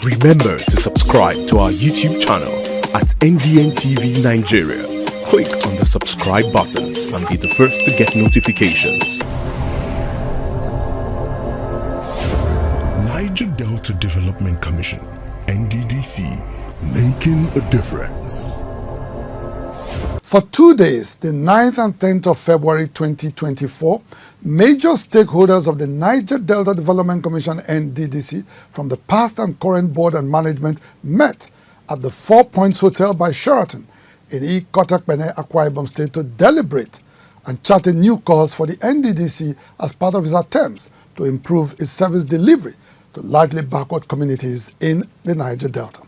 Remember to subscribe to our YouTube channel at NDN Nigeria. Click on the subscribe button and be the first to get notifications. Niger Delta Development Commission, NDDC, making a difference. For 2 days, the 9th and 10th of February 2024, major stakeholders of the Niger Delta Development Commission (NDDC) from the past and current board and management met at the 4 Points Hotel by Sheraton in Ikotakpene, Akwa Ibom State to deliberate and chart a new course for the NDDC as part of its attempts to improve its service delivery to largely backward communities in the Niger Delta.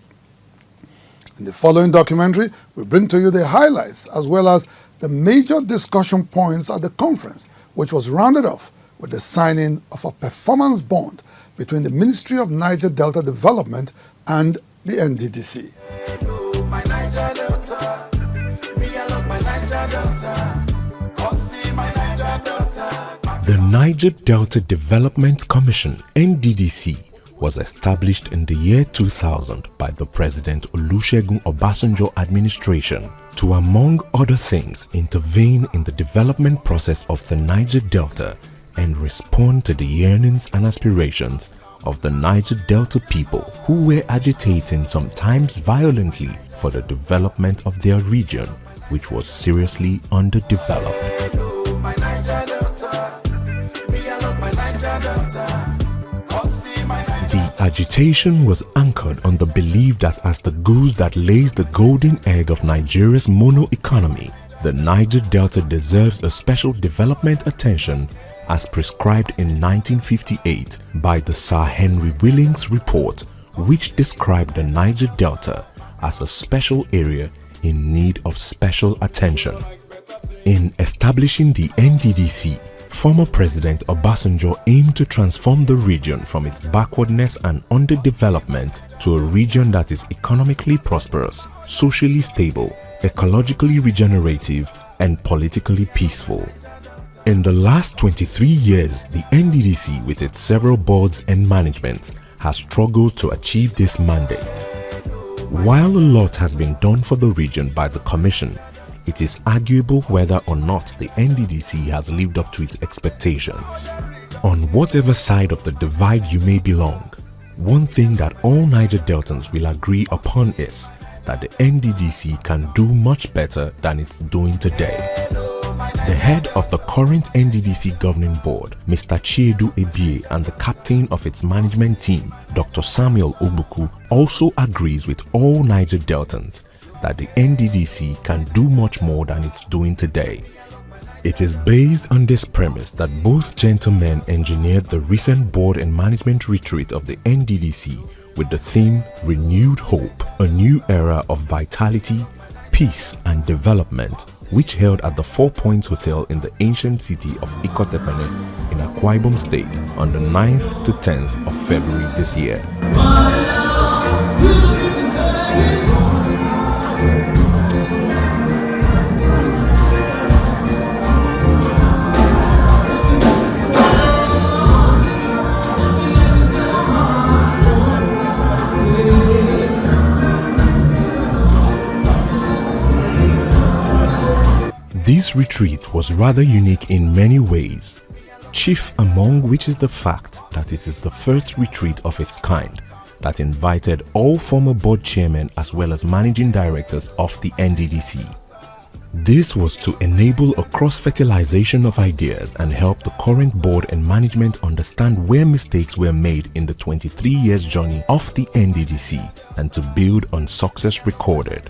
In the following documentary, we bring to you the highlights as well as the major discussion points at the conference, which was rounded off with the signing of a performance bond between the Ministry of Niger Delta Development and the NDDC. The Niger Delta Development Commission, NDDC, was established in the year 2000 by the President Olusegun Obasanjo administration to, among other things, intervene in the development process of the Niger Delta and respond to the yearnings and aspirations of the Niger Delta people who were agitating, sometimes violently, for the development of their region, which was seriously underdeveloped. The agitation was anchored on the belief that as the goose that lays the golden egg of Nigeria's mono-economy, the Niger Delta deserves a special development attention as prescribed in 1958 by the Sir Henry Willings report, which described the Niger Delta as a special area in need of special attention. In establishing the NDDC, former President Obasanjo aimed to transform the region from its backwardness and underdevelopment to a region that is economically prosperous, socially stable, ecologically regenerative, and politically peaceful. In the last 23 years, the NDDC, with its several boards and managements, has struggled to achieve this mandate. While a lot has been done for the region by the Commission, it is arguable whether or not the NDDC has lived up to its expectations. On whatever side of the divide you may belong, one thing that all Niger Deltans will agree upon is that the NDDC can do much better than it's doing today. The head of the current NDDC governing board, Mr. Chiedu Ebie, and the captain of its management team, Dr. Samuel Obuku, also agrees with all Niger Deltans that the NDDC can do much more than it's doing today. It is based on this premise that both gentlemen engineered the recent board and management retreat of the NDDC with the theme Renewed Hope, a new era of vitality, peace and development, which held at the 4 Points Hotel in the ancient city of Ikotepene in Akwa Ibom State on the 9th to 10th of February this year. This retreat was rather unique in many ways, chief among which is the fact that it is the first retreat of its kind that invited all former board chairmen as well as managing directors of the NDDC. This was to enable a cross-fertilization of ideas and help the current board and management understand where mistakes were made in the 23 years journey of the NDDC and to build on success recorded.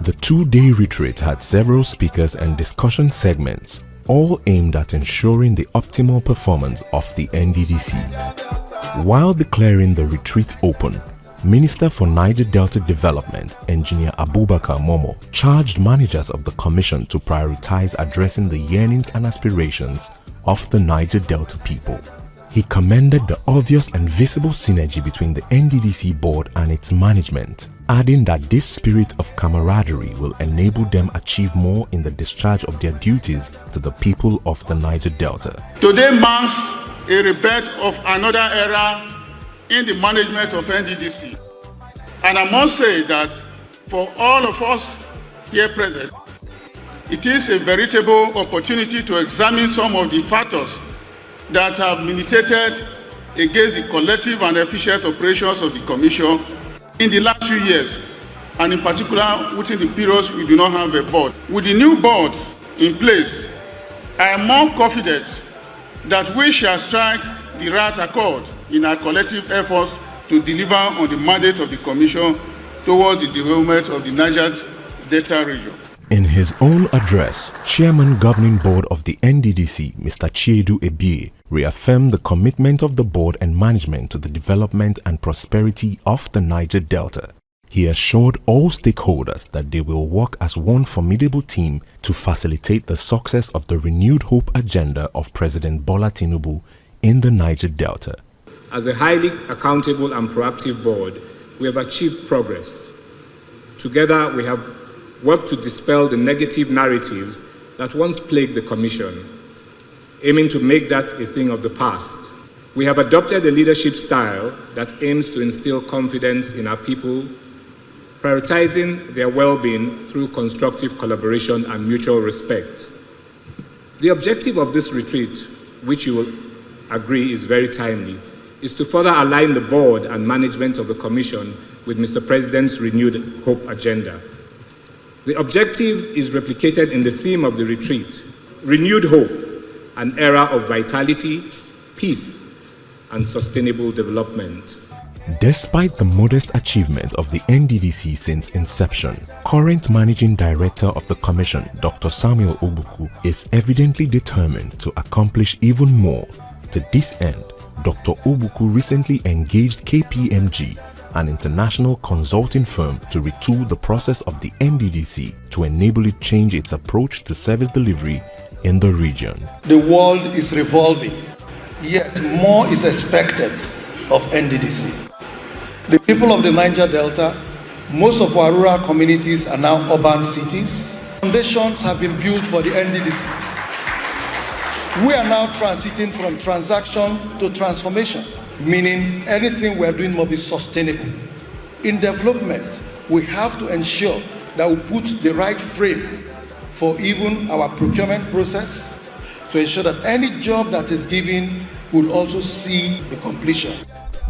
The 2-day retreat had several speakers and discussion segments, all aimed at ensuring the optimal performance of the NDDC. While declaring the retreat open, Minister for Niger Delta Development, Engineer Abubakar Momo, charged managers of the Commission to prioritize addressing the yearnings and aspirations of the Niger Delta people. He commended the obvious and visible synergy between the NDDC board and its management, adding that this spirit of camaraderie will enable them achieve more in the discharge of their duties to the people of the Niger Delta. Today marks a rebirth of another era in the management of NDDC. And I must say that for all of us here present, it is a veritable opportunity to examine some of the factors that have militated against the collective and efficient operations of the Commission in the last few years, and in particular within the periods we do not have a board. With the new board in place, I am more confident that we shall strike the right accord in our collective efforts to deliver on the mandate of the Commission towards the development of the Niger Delta region. In his own address, Chairman Governing Board of the NDDC, Mr. Chiedu Ebie, reaffirmed the commitment of the board and management to the development and prosperity of the Niger Delta. He assured all stakeholders that they will work as one formidable team to facilitate the success of the renewed hope agenda of President Bola Tinubu in the Niger Delta. As a highly accountable and proactive board, we have achieved progress. Together, we have worked to dispel the negative narratives that once plagued the Commission, aiming to make that a thing of the past. We have adopted a leadership style that aims to instill confidence in our people, prioritizing their well-being through constructive collaboration and mutual respect. The objective of this retreat, which you will agree is very timely, is to further align the board and management of the Commission with Mr. President's renewed hope agenda. The objective is replicated in the theme of the retreat: renewed hope, an era of vitality, peace, and sustainable development. Despite the modest achievement of the NDDC since inception, current Managing Director of the Commission, Dr. Samuel Obuku, is evidently determined to accomplish even more. To this end, Dr. Obuku recently engaged KPMG, an international consulting firm, to retool the process of the NDDC to enable it change its approach to service delivery in the region. The world is revolving. Yes, more is expected of NDDC. The people of the Niger Delta, most of our rural communities are now urban cities. Foundations have been built for the NDDC. We are now transiting from transaction to transformation, meaning anything we are doing must be sustainable. In development, we have to ensure that we put the right frame for even our procurement process to ensure that any job that is given would also see the completion.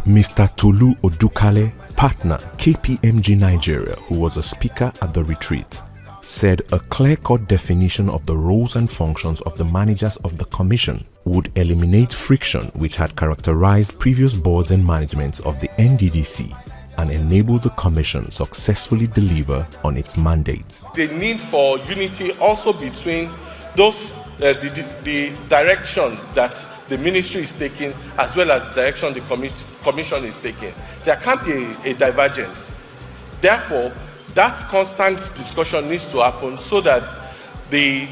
Mr. Tolu Odukale, partner KPMG Nigeria, who was a speaker at the retreat, said a clear-cut definition of the roles and functions of the managers of the Commission would eliminate friction which had characterized previous boards and managements of the NDDC and enable the Commission successfully deliver on its mandates. The need for unity also between those the direction that the ministry is taking as well as the direction the Commission is taking. There can't be a divergence. Therefore, that constant discussion needs to happen so that the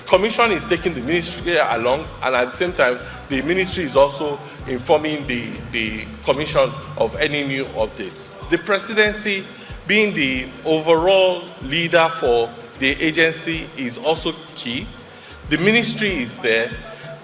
Commission is taking the ministry along, and at the same time, the ministry is also informing the Commission of any new updates. The presidency, being the overall leader for the agency, is also key. The ministry is there.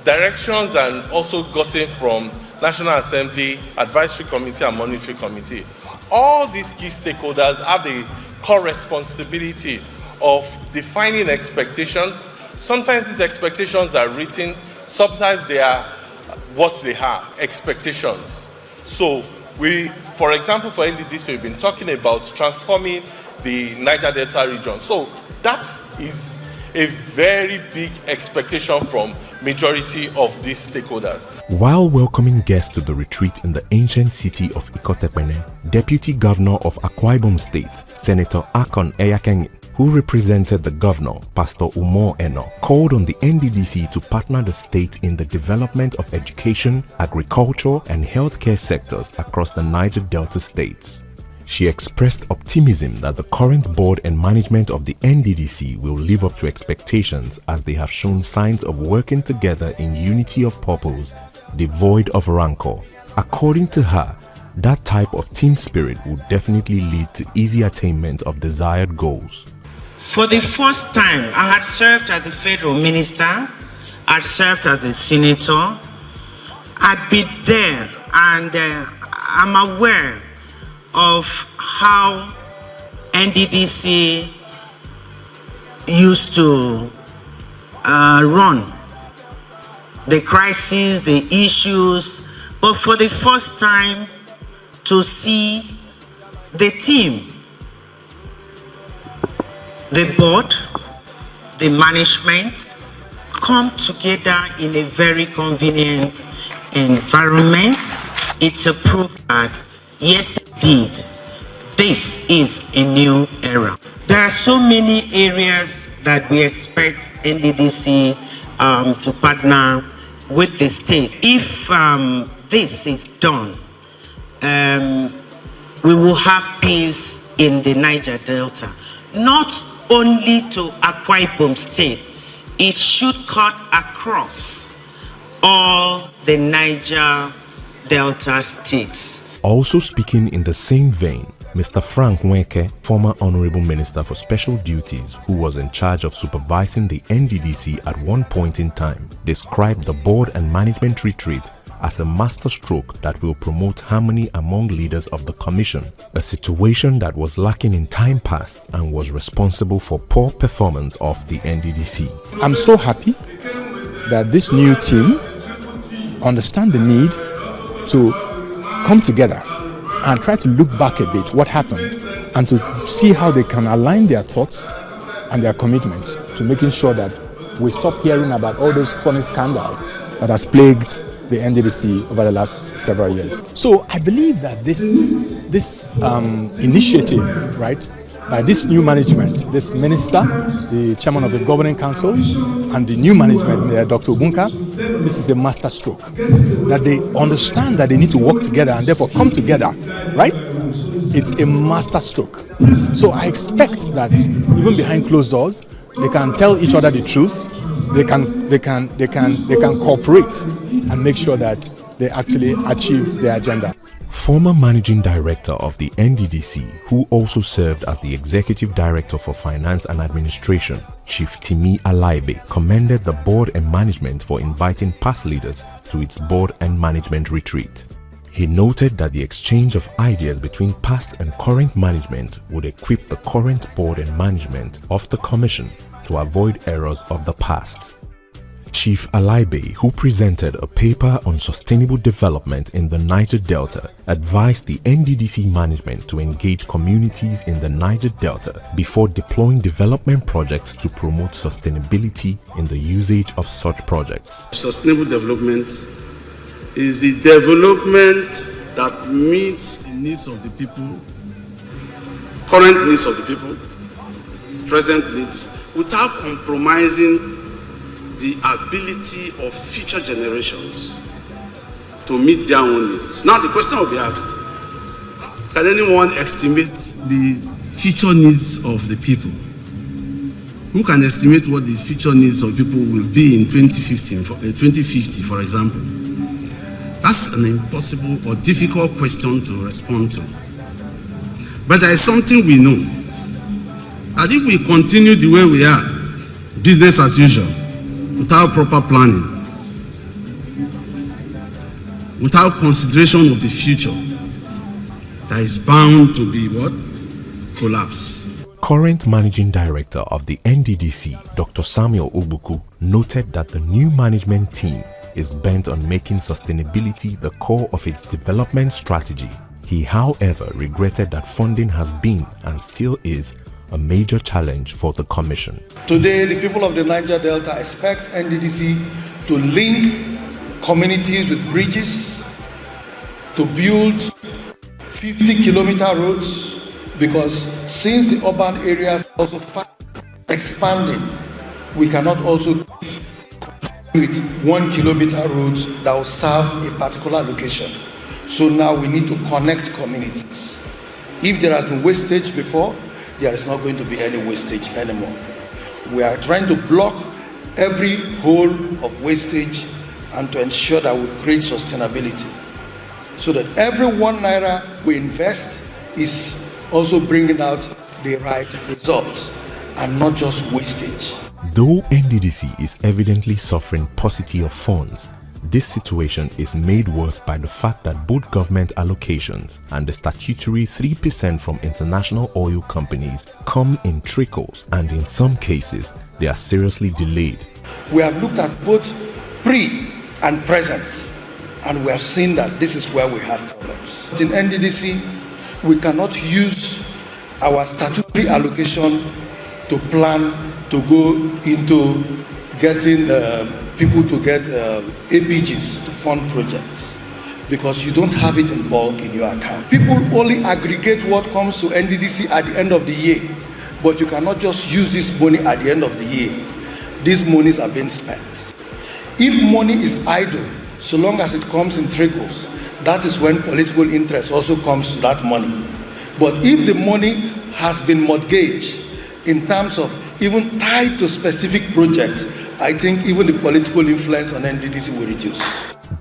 Directions are also gotten from National Assembly, Advisory Committee, and Monitoring Committee. All these key stakeholders have the core responsibility of defining expectations. Sometimes these expectations are written, sometimes they are what they are, expectations. So we, for example, for NDDC, we've been talking about transforming the Niger Delta region. So that is a very big expectation from majority of these stakeholders. While welcoming guests to the retreat in the ancient city of Ikotepene, Deputy Governor of Akwa Ibom State, Senator Akon Eyakenyi, who represented the governor, Pastor Umar Eno, called on the NDDC to partner the state in the development of education, agriculture, and healthcare sectors across the Niger Delta states. She expressed optimism that the current board and management of the NDDC will live up to expectations, as they have shown signs of working together in unity of purpose, devoid of rancor. According to her, that type of team spirit would definitely lead to easy attainment of desired goals. For the first time, I had served as a federal minister, I'd served as a senator, I'd been there, and I'm aware of how NDDC used to run the crises, the issues, but for the first time to see the team, the board, the management come together in a very convenient environment, it's a proof that yes indeed, this is a new era. There are so many areas that we expect NDDC to partner with the state. If this is done, we will have peace in the Niger Delta. Not only to Akwa Ibom State, it should cut across all the Niger Delta states. Also speaking in the same vein, Mr. Frank Nweke, former Honorable Minister for Special Duties who was in charge of supervising the NDDC at one point in time, described the board and management retreat as a masterstroke that will promote harmony among leaders of the commission, a situation that was lacking in time past and was responsible for poor performance of the NDDC. I'm so happy that this new team understand the need to come together and try to look back a bit what happened and to see how they can align their thoughts and their commitments to making sure that we stop hearing about all those funny scandals that has plagued the NDDC over the last several years. So I believe that this initiative, right, by this new management, this minister, the chairman of the governing council, and the new management, Dr. Obunka, this is a master stroke. That they understand that they need to work together and therefore come together, right? It's a master stroke. So I expect that even behind closed doors, they can tell each other the truth. They can cooperate and make sure that they actually achieve their agenda. Former Managing Director of the NDDC, who also served as the Executive Director for Finance and Administration, Chief Timi Alaibe, commended the board and management for inviting past leaders to its board and management retreat. He noted that the exchange of ideas between past and current management would equip the current board and management of the Commission to avoid errors of the past. Chief Alaibe, who presented a paper on sustainable development in the Niger Delta, advised the NDDC management to engage communities in the Niger Delta before deploying development projects to promote sustainability in the usage of such projects. Sustainable development is the development that meets the needs of the people, current needs of the people, present needs, without compromising the ability of future generations to meet their own needs. Now the question will be asked, can anyone estimate the future needs of the people? Who can estimate what the future needs of people will be in 2050, for example? That's an impossible or difficult question to respond to. But there is something we know, that if we continue the way we are, business as usual, without proper planning, without consideration of the future, there is bound to be what? Collapse. Current Managing Director of the NDDC, Dr. Samuel Obuku, noted that the new management team is bent on making sustainability the core of its development strategy. He, however, regretted that funding has been and still is a major challenge for the Commission. Today, the people of the Niger Delta expect NDDC to link communities with bridges, to build 50-kilometer roads, because since the urban areas are also expanding, we cannot also with 1 kilometer roads that will serve a particular location. So now we need to connect communities. If there has been wastage before, there is not going to be any wastage anymore. We are trying to block every hole of wastage and to ensure that we create sustainability, so that every 1 naira we invest is also bringing out the right results and not just wastage. Though NDDC is evidently suffering paucity of funds, This situation is made worse by the fact that both government allocations and the statutory 3% from international oil companies come in trickles, and in some cases, they are seriously delayed. We have looked at both pre and present, and we have seen that this is where we have problems. In NDDC, we cannot use our statutory allocation to plan to go into getting people to get APGs to fund projects, because you don't have it in bulk in your account. People only aggregate what comes to NDDC at the end of the year, but you cannot just use this money at the end of the year. These monies are being spent. If money is idle, so long as it comes in trickles, that is when political interest also comes to that money. But if the money has been mortgaged in terms of even tied to specific projects, I think even the political influence on NDDC will reduce.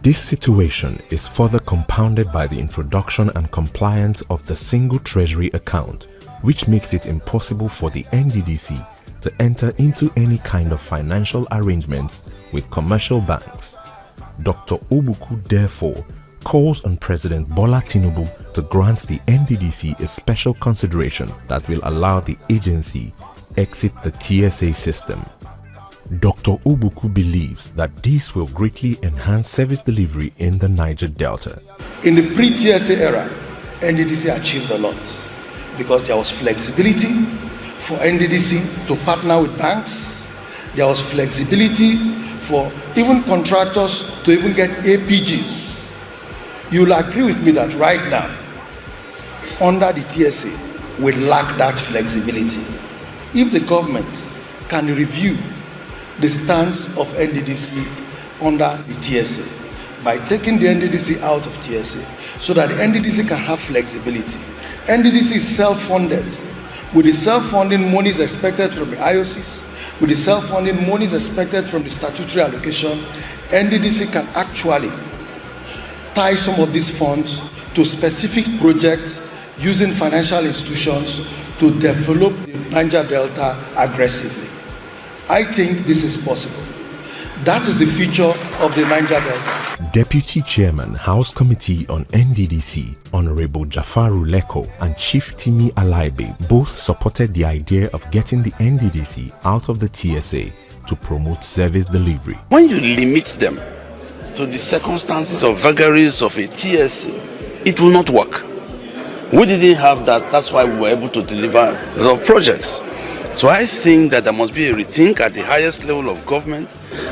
This situation is further compounded by the introduction and compliance of the single treasury account, which makes it impossible for the NDDC to enter into any kind of financial arrangements with commercial banks. Dr. Obuku therefore calls on President Bola Tinubu to grant the NDDC a special consideration that will allow the agency exit the TSA system. Dr. Obuku believes that this will greatly enhance service delivery in the Niger Delta. In the pre-TSA era, NDDC achieved a lot because there was flexibility for NDDC to partner with banks. There was flexibility for even contractors to even get APGs. You'll agree with me that right now, under the TSA, we lack that flexibility. If the government can review the stance of NDDC under the TSA by taking the NDDC out of TSA so that the NDDC can have flexibility. NDDC is self-funded. With the self-funding monies expected from the IOCs, with the self-funding monies expected from the statutory allocation, NDDC can actually tie some of these funds to specific projects using financial institutions to develop the Niger Delta aggressively. I think this is possible. That is the future of the Niger Delta. Deputy Chairman, House Committee on NDDC, Honorable Jafaru Leko and Chief Timi Alaibe both supported the idea of getting the NDDC out of the TSA to promote service delivery. When you limit them to the circumstances or vagaries of a TSA, it will not work. We didn't have that, that's why we were able to deliver a lot of projects. So I think that there must be a rethink at the highest level of government,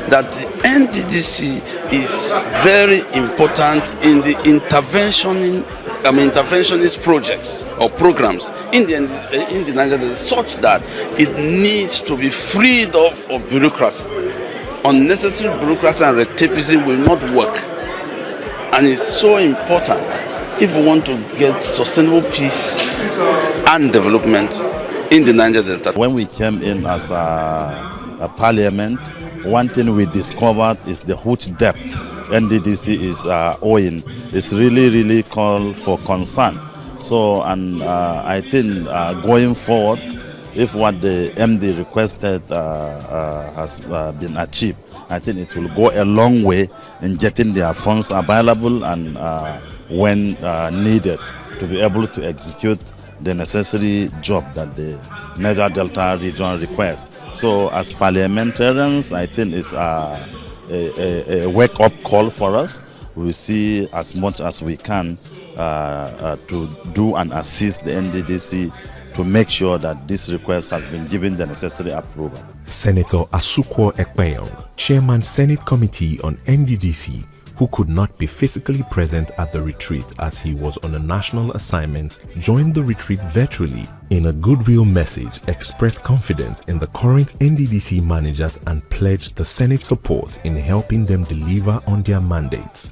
that the NDDC is very important in the interventionist projects or programs in the Niger Delta, such that it needs to be freed of bureaucracy. Unnecessary bureaucracy and red tapeism will not work. And it's so important if we want to get sustainable peace and development in the Niger Delta. When we came in as a parliament, one thing we discovered is the huge debt NDDC is owing. It's really called for concern. So, and I think going forward, if what the MD requested has been achieved, I think it will go a long way in getting their funds available and when needed to be able to execute the necessary job that the Niger Delta region requests. So as parliamentarians, I think it's a wake-up call for us. We see as much as we can to do and assist the NDDC to make sure that this request has been given the necessary approval. Senator Asukwo Ekpeyong, Chairman Senate Committee on NDDC, who could not be physically present at the retreat as he was on a national assignment, joined the retreat virtually. In a goodwill message, expressed confidence in the current NDDC managers and pledged the Senate support in helping them deliver on their mandates.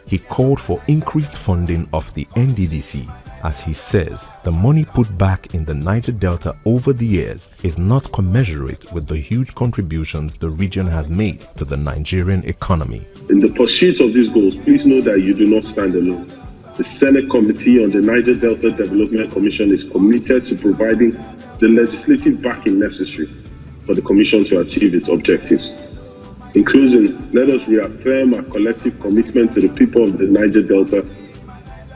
He called for increased funding of the NDDC. As he says, the money put back in the Niger Delta over the years is not commensurate with the huge contributions the region has made to the Nigerian economy. In the pursuit of these goals, please know that you do not stand alone. The Senate Committee on the Niger Delta Development Commission is committed to providing the legislative backing necessary for the Commission to achieve its objectives. In closing, let us reaffirm our collective commitment to the people of the Niger Delta.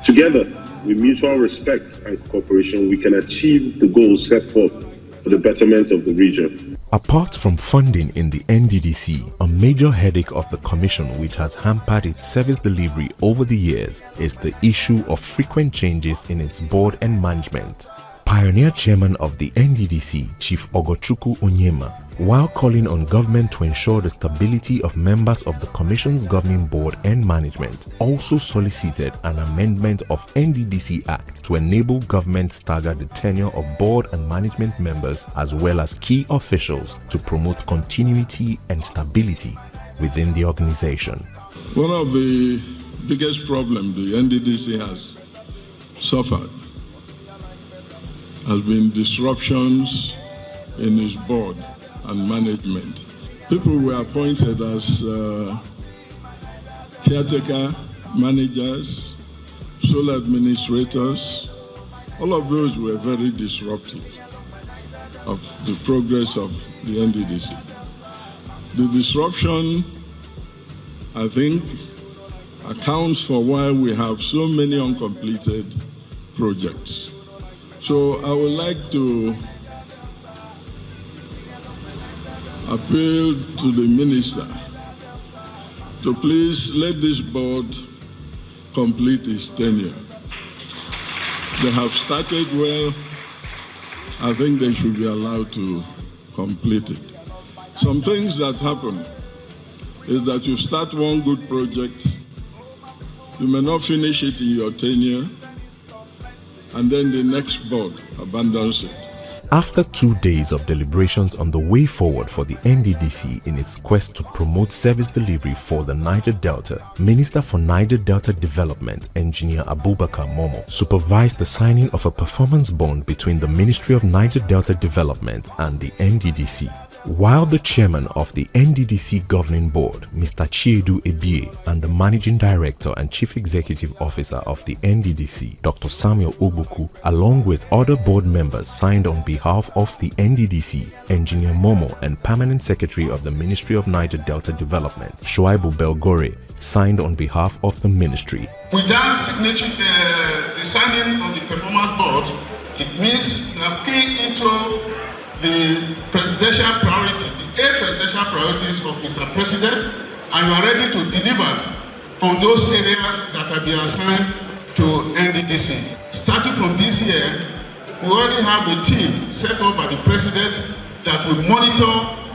Together, with mutual respect and cooperation, we can achieve the goals set forth for the betterment of the region. Apart from funding in the NDDC, a major headache of the Commission which has hampered its service delivery over the years is the issue of frequent changes in its board and management. Pioneer Chairman of the NDDC, Chief Ogochukwu Onyema, while calling on government to ensure the stability of members of the Commission's governing board and management, also solicited an amendment of NDDC Act to enable government stagger the tenure of board and management members as well as key officials to promote continuity and stability within the organization. One of the biggest problems the NDDC has suffered has been disruptions in its board and management. People were appointed as caretaker managers, sole administrators. All of those were very disruptive of the progress of the NDDC. The disruption, I think, accounts for why we have so many uncompleted projects. So I would like to appeal to the minister to please let this board complete its tenure. They have started well. I think they should be allowed to complete it. Some things that happen is that you start one good project, you may not finish it in your tenure, and then the next board abandons it. After 2 days of deliberations on the way forward for the NDDC in its quest to promote service delivery for the Niger Delta, Minister for Niger Delta Development, Engineer Abubakar Momo, supervised the signing of a performance bond between the Ministry of Niger Delta Development and the NDDC. While the chairman of the NDDC Governing Board, Mr. Chiedu Ebie, and the Managing Director and Chief Executive Officer of the NDDC, Dr. Samuel Obuku, along with other board members, signed on behalf of the NDDC, Engineer Momo, and Permanent Secretary of the Ministry of Niger Delta Development, Shuaibu Belgore, signed on behalf of the ministry. With that signature, the signing of the performance board, it means you have keyed into the presidential priorities, the 8 presidential priorities of Mr. President, and you are ready to deliver on those areas that have been assigned to NDDC. Starting from this year, we already have a team set up by the President that will monitor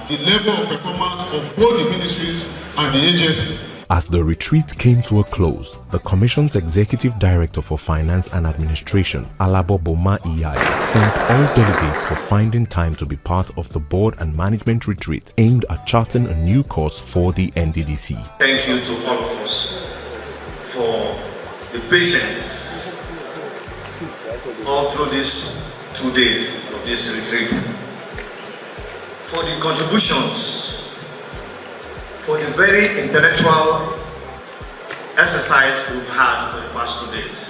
the level of performance of both the ministries and the agencies. As the retreat came to a close, the Commission's Executive Director for Finance and Administration, Alabo Boma Iyai, thanked all delegates for finding time to be part of the board and management retreat aimed at charting a new course for the NDDC. Thank you to all of us for the patience all through these 2 days of this retreat, for the contributions, for the very intellectual exercise we've had for the past 2 days.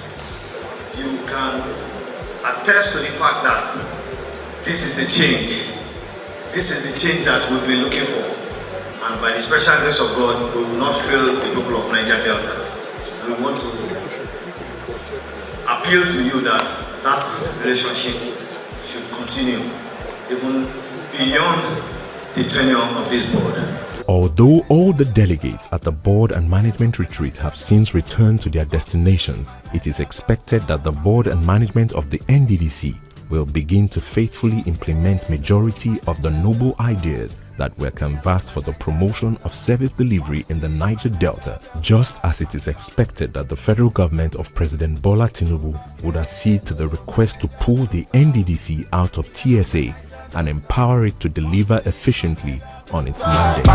You can attest to the fact that this is the change. This is the change that we'll be looking for. And by the special grace of God, we will not fail the people of Niger Delta. We want to appeal to you that that relationship should continue even beyond the tenure of this board. Although all the delegates at the board and management retreat have since returned to their destinations, it is expected that the board and management of the NDDC will begin to faithfully implement majority of the noble ideas that were canvassed for the promotion of service delivery in the Niger Delta, just as it is expected that the federal government of President Bola Tinubu would accede to the request to pull the NDDC out of TSA and empower it to deliver efficiently on its mandate.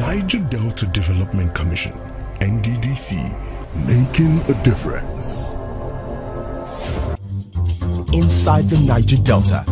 Niger Delta Development Commission, NDDC, making a difference. Inside the Niger Delta,